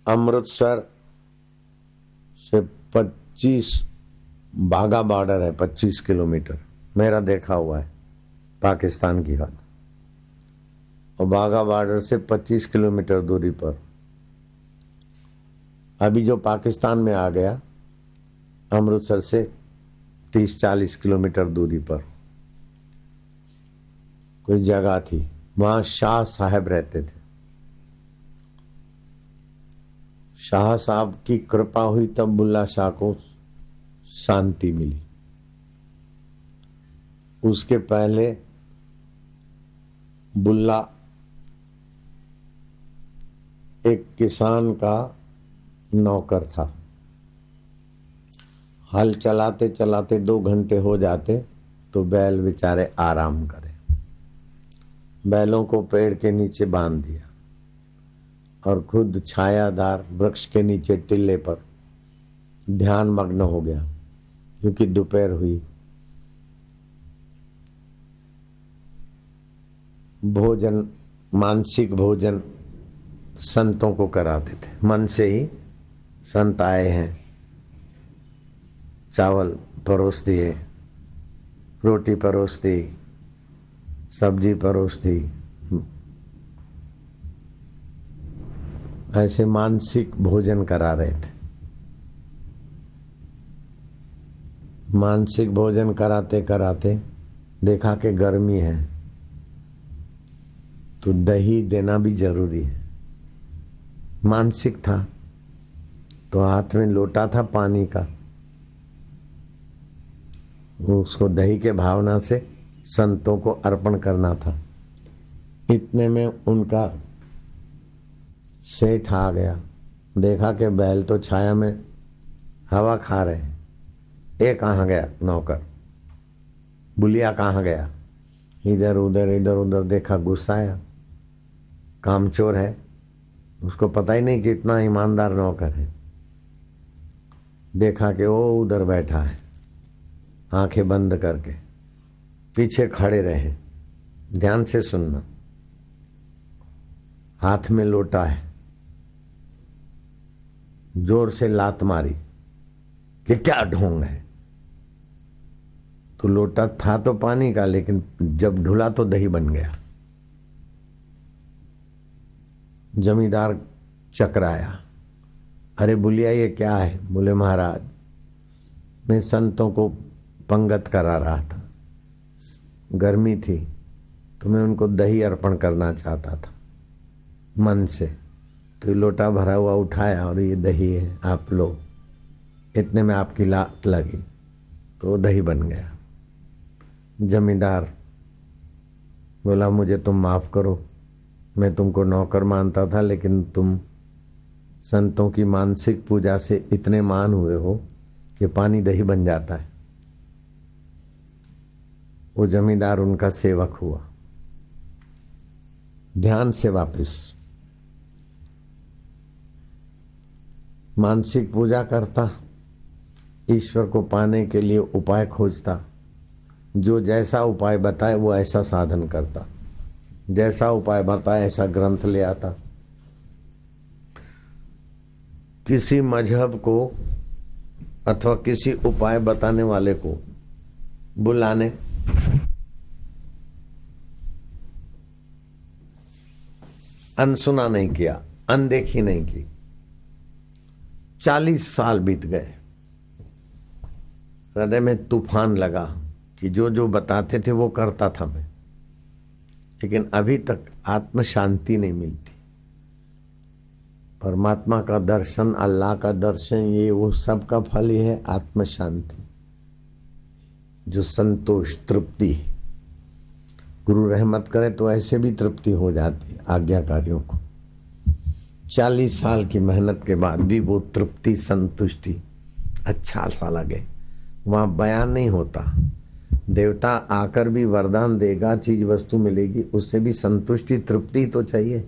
अमृतसर से 25 बाघा बॉर्डर है, 25 किलोमीटर मेरा देखा हुआ है पाकिस्तान की हद। और बाघा बॉर्डर से 25 किलोमीटर दूरी पर अभी जो पाकिस्तान में आ गया, अमृतसर से 30-40 किलोमीटर दूरी पर कोई जगह थी, वहां शाह साहब रहते थे। शाह साहब की कृपा हुई तब बुल्ला शाह को शांति मिली। उसके पहले बुल्ला एक किसान का नौकर था। हल चलाते चलाते 2 घंटे हो जाते तो बैल बेचारे आराम करें। बैलों को पेड़ के नीचे बांध दिया और खुद छायादार वृक्ष के नीचे टिल्ले पर ध्यान मग्न हो गया, क्योंकि दोपहर हुई। भोजन, मानसिक भोजन संतों को कराते थे। मन से ही संत आए हैं, चावल परोस दिए, रोटी परोस दी, सब्जी परोस दी। ऐसे मानसिक भोजन करा रहे थे। मानसिक भोजन कराते कराते देखा कि गर्मी है तो दही देना भी जरूरी है। मानसिक था तो हाथ में लोटा था पानी का, उसको दही के भावना से संतों को अर्पण करना था। इतने में उनका सेठ आ गया। देखा कि बैल तो छाया में हवा खा रहे हैं। ये कहाँ गया नौकर, बुलिया कहाँ गया? इधर उधर देखा, गुस्सा आया। कामचोर है, उसको पता ही नहीं कि इतना ईमानदार नौकर है। देखा कि वो उधर बैठा है, आंखें बंद करके। पीछे खड़े रहे, ध्यान से सुनना। हाथ में लोटा है, जोर से लात मारी कि क्या ढोंग है। तो लोटा था तो पानी का, लेकिन जब ढुला तो दही बन गया। जमींदार चकराया, अरे बुलिया ये क्या है? बोले महाराज, मैं संतों को पंगत करा रहा था, गर्मी थी तो मैं उनको दही अर्पण करना चाहता था मन से। तो ये लोटा भरा हुआ उठाया और ये दही है, आप लो। इतने में आपकी लात लगी तो दही बन गया। जमींदार बोला, मुझे तुम माफ करो, मैं तुमको नौकर मानता था, लेकिन तुम संतों की मानसिक पूजा से इतने मान हुए हो कि पानी दही बन जाता है। वो जमींदार उनका सेवक हुआ। ध्यान से वापस मानसिक पूजा करता, ईश्वर को पाने के लिए उपाय खोजता। जो जैसा उपाय बताए वो ऐसा साधन करता, जैसा उपाय बताए ऐसा ग्रंथ ले आता। किसी मजहब को अथवा किसी उपाय बताने वाले को बुलाने, अनसुना नहीं किया, अनदेखी नहीं की। 40 साल बीत गए। हृदय में तूफान लगा कि जो जो बताते थे वो करता था मैं, लेकिन अभी तक आत्म शांति नहीं मिलती। परमात्मा का दर्शन, अल्लाह का दर्शन, ये वो सब का फल ही है आत्म शांति, जो संतोष, तृप्ति। गुरु रहमत करे तो ऐसे भी तृप्ति हो जाती है आज्ञाकारियों को। 40 साल की मेहनत के बाद भी वो तृप्ति, संतुष्टि अच्छा सा लगे, वहां बयान नहीं होता। देवता आकर भी वरदान देगा, चीज वस्तु मिलेगी, उससे भी संतुष्टि, तृप्ति तो चाहिए।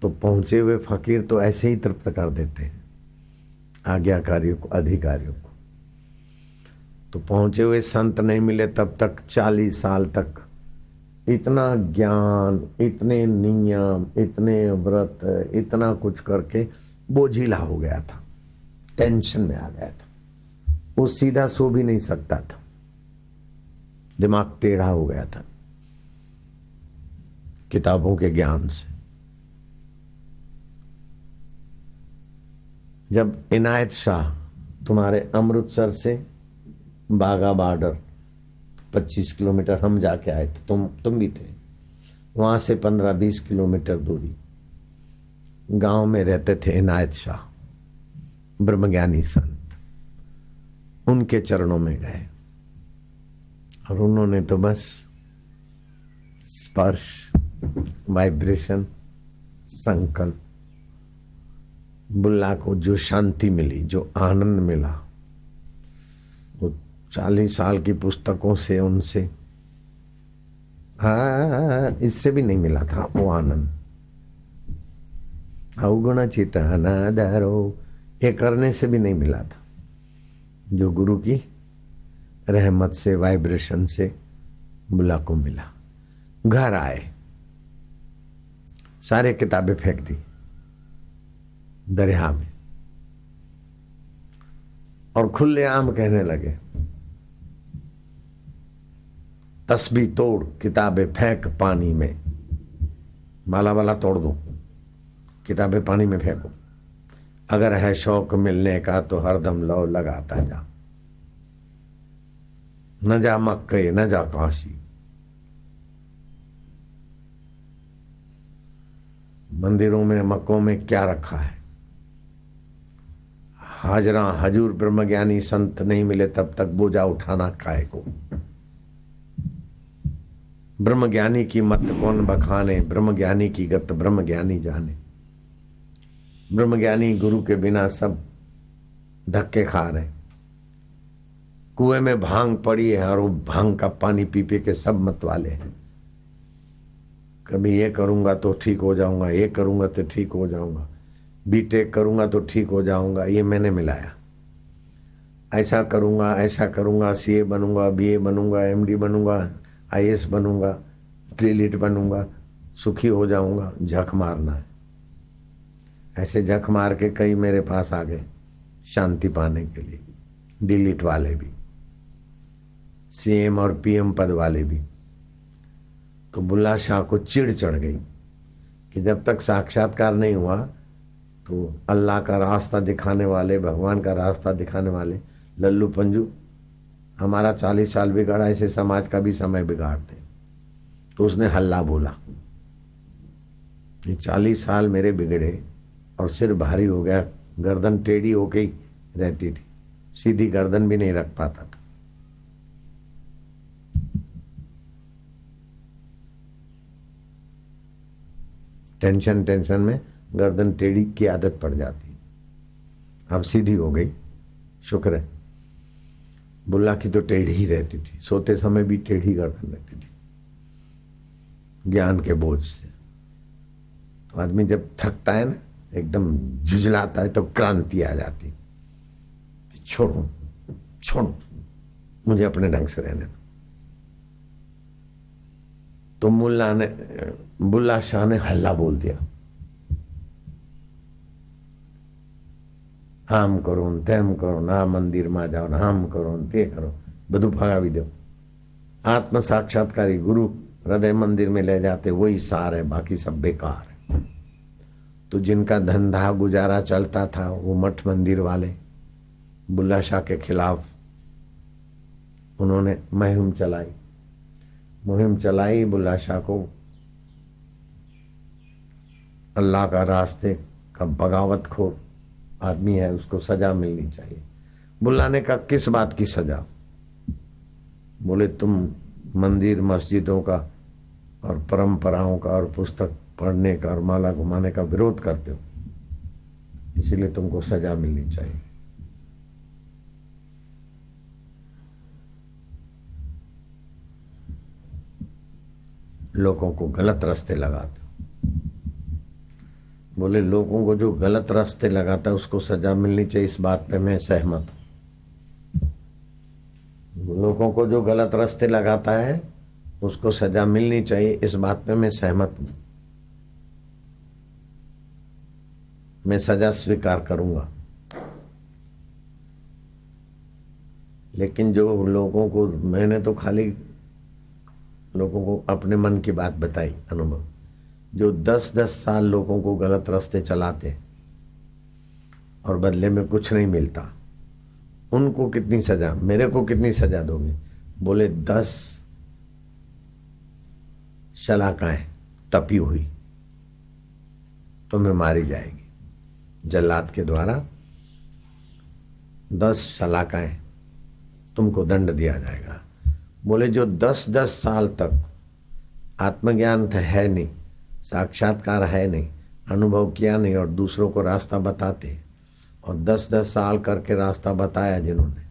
तो पहुंचे हुए फकीर तो ऐसे ही तृप्त कर देते हैं आज्ञाकारियों को, अधिकारियों को। तो पहुंचे हुए संत नहीं मिले तब तक 40 साल तक इतना ज्ञान, इतने नियम, इतने व्रत, इतना कुछ करके बोझिला हो गया था, टेंशन में आ गया था, वो सीधा सो भी नहीं सकता था, दिमाग टेढ़ा हो गया था किताबों के ज्ञान से। जब इनायत शाह तुम्हारे अमृतसर से बाघा बॉर्डर 25 किलोमीटर हम जाके आए थे, तुम भी थे, वहां से 15-20 किलोमीटर दूरी गांव में रहते थे इनायत शाह, ब्रह्मज्ञानी संत। उनके चरणों में गए और उन्होंने तो बस स्पर्श, वाइब्रेशन, संकल्प, बुल्ला को जो शांति मिली, जो आनंद मिला, वो 40 साल की पुस्तकों से, उनसे, इससे भी नहीं मिला था वो आनंद। अवगुण चित्तानाधारो, ये करने से भी नहीं मिला था जो गुरु की रहमत से, वाइब्रेशन से बुल्ला को मिला। घर आए, सारे किताबें फेंक दी दरिया में और खुलेआम कहने लगे, तस्बीह तोड़, किताबें फेंक पानी में, माला वाला तोड़ दो, किताबें पानी में फेंको। अगर है शौक मिलने का तो हरदम लौ लगाता जा, न जा मक्के न जा काशी। मंदिरों में, मक्कों में क्या रखा है? हाजरा हजूर ब्रह्मज्ञानी संत नहीं मिले तब तक बोझा उठाना काय को। ब्रह्मज्ञानी की मत कौन बखाने, ब्रह्मज्ञानी की गत ब्रह्मज्ञानी जाने। ब्रह्मज्ञानी गुरु के बिना सब धक्के खा रहे। कुएं में भांग पड़ी है और वो भांग का पानी पी पी के सब मत वाले हैं। कभी ये करूंगा तो ठीक हो जाऊंगा, ये करूंगा तो ठीक हो जाऊंगा, बीटेक करूंगा तो ठीक हो जाऊंगा, ये मैंने मिलाया। ऐसा करूंगा, सीए बनूंगा, बीए बनूंगा, एमडी बनूंगा, आईएएस बनूंगा, क्लीलिट बनूंगा, सुखी हो जाऊंगा। झक मारना है। ऐसे झक मार के कई मेरे पास आ गए शांति पाने के लिए, डिलीट वाले भी, सीएम और पीएम पद वाले भी। तो बुल्ला शाह को चिढ़ चढ़ गई कि जब तक साक्षात्कार नहीं हुआ तो अल्लाह का रास्ता दिखाने वाले, भगवान का रास्ता दिखाने वाले लल्लू पंजू हमारा 40 साल बिगाड़ा, ऐसे समाज का भी समय बिगाड़ते। तो उसने हल्ला बोला, ये 40 साल मेरे बिगड़े और सिर भारी हो गया, गर्दन टेढ़ी होके ही रहती थी, सीधी गर्दन भी नहीं रख पाता था। टेंशन में गर्दन टेढ़ी की आदत पड़ जाती, अब सीधी हो गई, शुक्र है। बुल्ला की तो टेढ़ी ही रहती थी, सोते समय भी टेढ़ी गर्दन रहती थी ज्ञान के बोझ से। तो आदमी जब थकता है ना, एकदम झुझलाता है, तो क्रांति आ जाती, छोड़ो मुझे अपने ढंग से रहने दो। तो बुल्ला शाह ने हल्ला बोल दिया, आम करो तेम करो, ना मंदिर में जाओ, आम करो ते करो, બધું ફગાવી दो। आत्म साक्षात्कारी गुरु हृदय मंदिर में ले जाते, वही सार है, बाकी सब बेकार है। तो जिनका धंधा गुजारा चलता था, वो मठ मंदिर वाले बुल्ला शाह के खिलाफ उन्होंने मुहिम चलाई। बुल्ला शाह को अल्लाह का रास्ते का बगावतखोर आदमी है, उसको सजा मिलनी चाहिए। बुल्ला ने कहा, किस बात की सजा? बोले, तुम मंदिर मस्जिदों का और परंपराओं का और पुस्तक पढ़ने का और माला घुमाने का विरोध करते हो, इसीलिए तुमको सजा मिलनी चाहिए। लोगों को गलत रास्ते लगाते हो। बोले, लोगों को जो गलत रास्ते लगाता है उसको सजा मिलनी चाहिए, इस बात पे मैं सहमत हूं। लोगों को जो गलत रास्ते लगाता है उसको सजा मिलनी चाहिए, इस बात पे मैं सहमत हूं। मैं सजा स्वीकार करूंगा। लेकिन जो लोगों को, मैंने तो खाली लोगों को अपने मन की बात बताई, अनुभव। जो 10-10 साल लोगों को गलत रास्ते चलाते और बदले में कुछ नहीं मिलता, उनको कितनी सजा, मेरे को कितनी सजा दोगे? बोले 10 शलाकाएं तपी हुई तो मैं मारी जाएगी जल्लाद के द्वारा। 10 शलाकाएं तुमको दंड दिया जाएगा। बोले जो 10-10 साल तक आत्मज्ञान है नहीं, साक्षात्कार है नहीं, अनुभव किया नहीं और दूसरों को रास्ता बताते, और 10-10 साल करके रास्ता बताया जिन्होंने,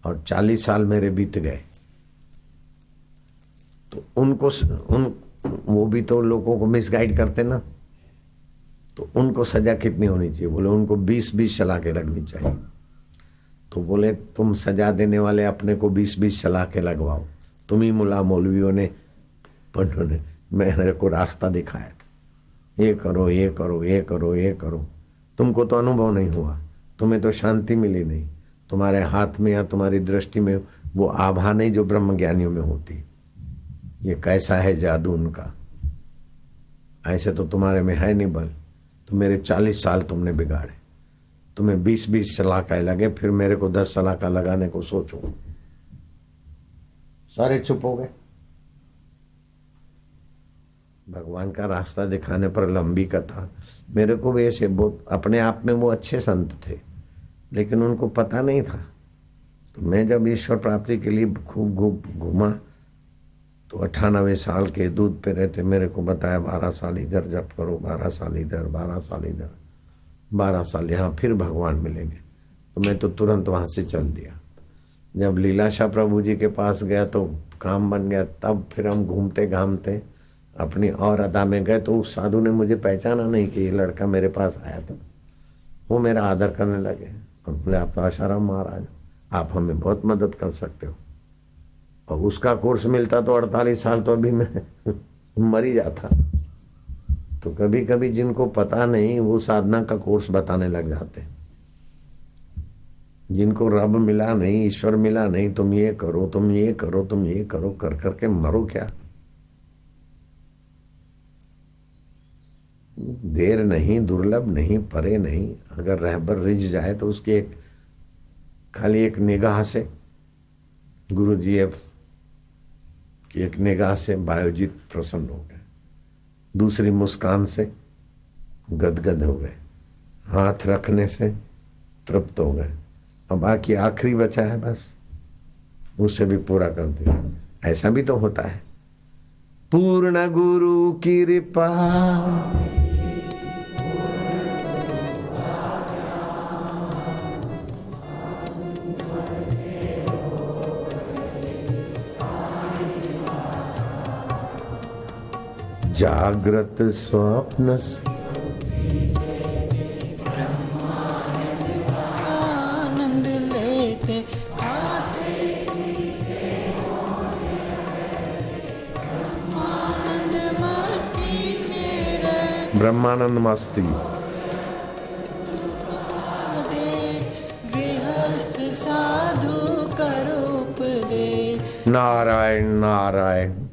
और 40 साल मेरे बीत गए, तो उनको वो भी तो लोगों को मिसगाइड करते ना, तो उनको सजा कितनी होनी चाहिए? बोले उनको 20-20 सलाखें लगनी चाहिए। तो बोले तुम सजा देने वाले अपने को 20-20 सलाखें लगवाओ। तुम ही मुल्ला मौलवियों ने, पंडों ने मेरे को रास्ता दिखाया था, ये करो ये करो ये करो ये करो। तुमको तो अनुभव नहीं हुआ, तुम्हें तो शांति मिली नहीं, तुम्हारे हाथ में या तुम्हारी दृष्टि में वो आभा नहीं जो ब्रह्म ज्ञानियों में होती। ये कैसा है जादू उनका, ऐसे तो तुम्हारे में है नहीं बल। तो मेरे 40 साल तुमने बिगाड़े, तुम्हें 20-20 सलाका लगे, फिर मेरे को 10 सलाका लगाने को सोचो। सारे चुप हो गए। भगवान का रास्ता दिखाने पर लंबी कथा। मेरे को भी ऐसे बहुत, अपने आप में वो अच्छे संत थे, लेकिन उनको पता नहीं था। तो मैं जब ईश्वर प्राप्ति के लिए खूब घूमा, तो 98 साल के दूध पे रहते मेरे को बताया 12 साल इधर जप करो, 12 साल इधर, 12 साल इधर, 12 साल यहाँ, फिर भगवान मिलेंगे। तो मैं तो तुरंत वहां से चल दिया। जब लीलाशाह प्रभु जी के पास गया तो काम बन गया। तब फिर हम घूमते घामते अपनी और अदा में गए, तो उस साधु ने मुझे पहचाना नहीं कि ये लड़का मेरे पास आया था। वो मेरा आदर करने लगे और बोले आप तो आशाराम महाराज, आप हमें बहुत मदद कर सकते हो। और उसका कोर्स मिलता तो 48 साल तो अभी मैं मर ही जाता। तो कभी कभी जिनको पता नहीं वो साधना का कोर्स बताने लग जाते। जिनको रब मिला नहीं, ईश्वर मिला नहीं, तुम ये करो तुम ये करो तुम ये करो, कर करके मरो क्या। देर नहीं, दुर्लभ नहीं, परे नहीं। अगर रहबर रिझ जाए तो उसकी खाली एक निगाह से, गुरु जी की एक निगाह से बायोजीत प्रसन्न हो गए, दूसरी मुस्कान से गदगद हो गए, हाथ रखने से तृप्त हो गए। अब बाकी आखिरी बचा है, बस उससे भी पूरा कर दिया। ऐसा भी तो होता है। पूर्ण गुरु की कृपा, जागृत स्वप्न आनंद लेते आते, ब्रह्मानंद मस्ती मेरे, ब्रह्मानंद मस्ती दे गृहस्थ साधु का रूप दे। नारायण नारायण।